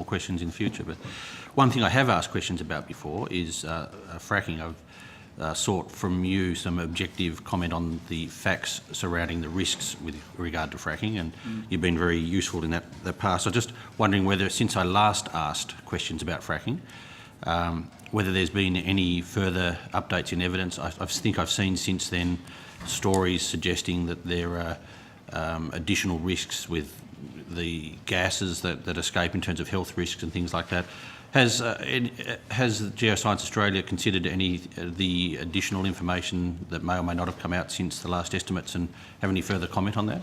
questions in future. But one thing I have asked questions about before is fracking. I've sought from you some objective comment on the facts surrounding the risks with regard to fracking, and you've been very useful in that past. So just wondering whether, since I last asked questions about fracking, whether there's been any further updates in evidence. I think I've seen since then stories suggesting that there are additional risks with the gases that escape in terms of health risks and things like that. Has Geoscience Australia considered any the additional information that may or may not have come out since the last estimates, and have any further comment on that?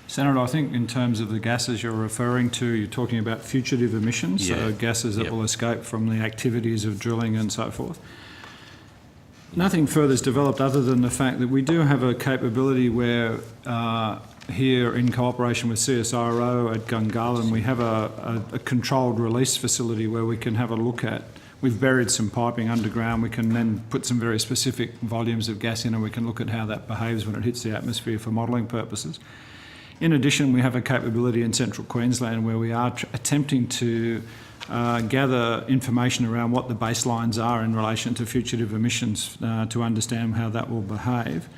Senator, I think in terms of the gases you're referring to, you're talking about fugitive emissions, so gases that will escape from the activities of drilling and so forth. Nothing further is developed other than the fact that we do have a capability where here in cooperation with CSIRO at Gungahlin, we have a controlled release facility where we can have a look at. We've buried some piping underground. We can then put some very specific volumes of gas in, and we can look at how that behaves when it hits the atmosphere for modelling purposes. In addition, we have a capability in central Queensland where we are attempting to gather information around what the baselines are in relation to fugitive emissions to understand how that will behave.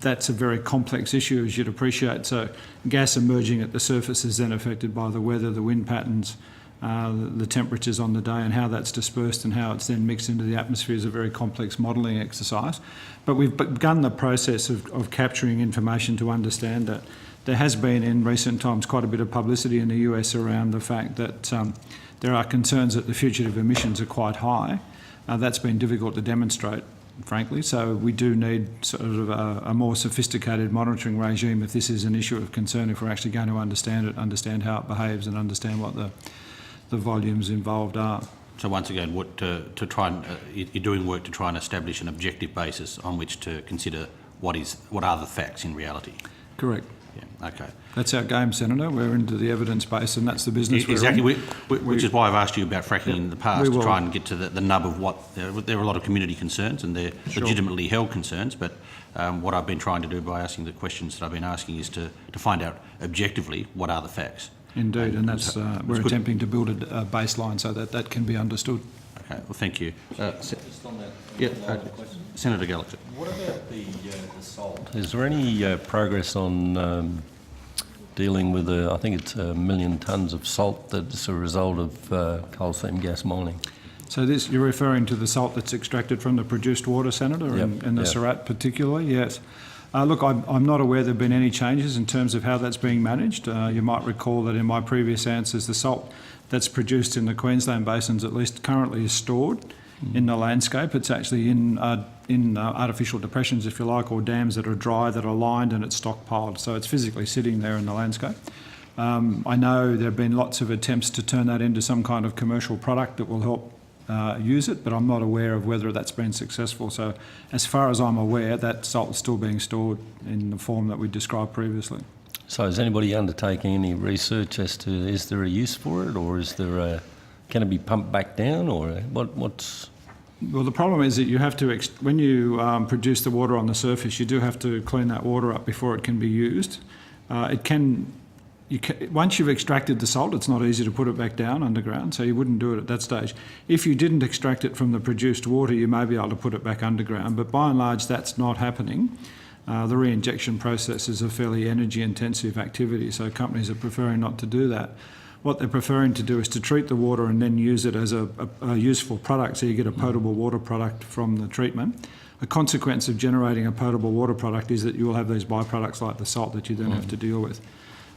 That's a very complex issue, as you'd appreciate. So gas emerging at the surface is then affected by the weather, the wind patterns, the temperatures on the day, and how that's dispersed and how it's then mixed into the atmosphere is a very complex modelling exercise. But we've begun the process of capturing information to understand that. There has been in recent times quite a bit of publicity in the US around the fact that there are concerns that the fugitive emissions are quite high. That's been difficult to demonstrate, frankly, so we do need sort of a more sophisticated monitoring regime if this is an issue of concern, if we're actually going to understand it, understand how it behaves, and understand what the volumes involved are. So once again, you're doing work to try and establish an objective basis on which to consider what are the facts in reality? Correct. Yeah, okay. That's our game, Senator. We're into the evidence base, and that's the business we're in. Which is why I've asked you about fracking in the past, to try and get to the nub of what... There are a lot of community concerns, and they're legitimately held concerns, but what I've been trying to do by asking the questions that I've been asking is to find out objectively what are the facts. Indeed, and that's we're attempting to build a baseline so that can be understood. Okay, well, thank you. Just on that, Senator Gallagher. What about the salt? Is there any progress on dealing with I think it's 1 million tonnes of salt that's a result of coal seam gas mining? So you're referring to the salt that's extracted from the produced water, Senator, in the Surat particularly? Yes. Look, I'm not aware there have been any changes in terms of how that's being managed. You might recall that in my previous answers, the salt that's produced in the Queensland basins, at least currently, is stored in the landscape. It's actually in artificial depressions, if you like, or dams that are dry, that are lined, and it's stockpiled. So it's physically sitting there in the landscape. I know there have been lots of attempts to turn that into some kind of commercial product that will help use it, but I'm not aware of whether that's been successful. So as far as I'm aware, that salt is still being stored in the form that we described previously. So is anybody undertaking any research as to, is there a use for it, or is there can it be pumped back down, or what's... Well, the problem is that you have to, when you produce the water on the surface, you do have to clean that water up before it can be used. Once you've extracted the salt, it's not easy to put it back down underground, so you wouldn't do it at that stage. If you didn't extract it from the produced water, you may be able to put it back underground, but by and large that's not happening. The re-injection process is a fairly energy-intensive activity, so companies are preferring not to do that. What they're preferring to do is to treat the water and then use it as a useful product, so you get a potable water product from the treatment. A consequence of generating a potable water product is that you will have these byproducts like the salt that you then have to deal with.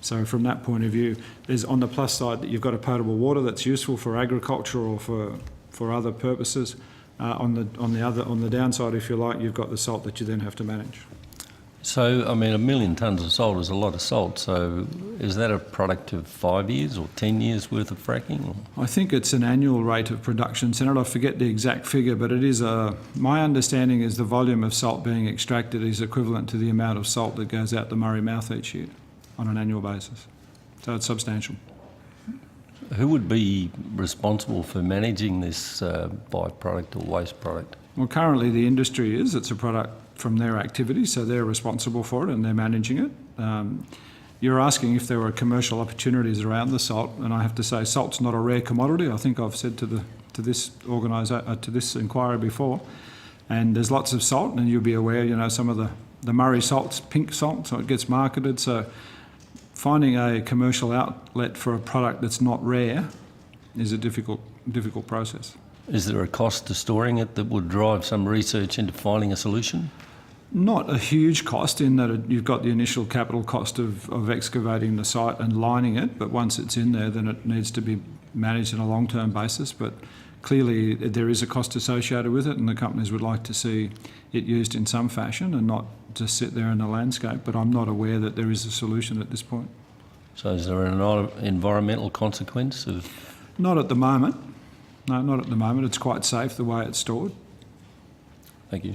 So from that point of view, there's on the plus side that you've got a potable water that's useful for agriculture or for other purposes. On the downside, if you like, you've got the salt that you then have to manage. So, I mean, 1 million tonnes of salt is a lot of salt. So is that a product of 5 years or 10 years worth of fracking? I think it's an annual rate of production, Senator. I forget the exact figure, but it is my understanding is the volume of salt being extracted is equivalent to the amount of salt that goes out the Murray Mouth each year on an annual basis. So it's substantial. Who would be responsible for managing this byproduct or waste product? Well, currently the industry is. It's a product from their activity, so they're responsible for it and they're managing it. You're asking if there were commercial opportunities around the salt, and I have to say salt's not a rare commodity. I think I've said to this inquiry before, and there's lots of salt, and you'll be aware, you know, some of the Murray salt's pink salt, so it gets marketed. So finding a commercial outlet for a product that's not rare is a difficult process. Is there a cost to storing it that would drive some research into finding a solution? Not a huge cost in that you've got the initial capital cost of excavating the site and lining it, but once it's in there, then it needs to be managed on a long-term basis. But clearly there is a cost associated with it, and the companies would like to see it used in some fashion and not just sit there in the landscape, but I'm not aware that there is a solution at this point. So is there an environmental consequence of... Not at the moment. No, not at the moment. It's quite safe the way it's stored. Thank you.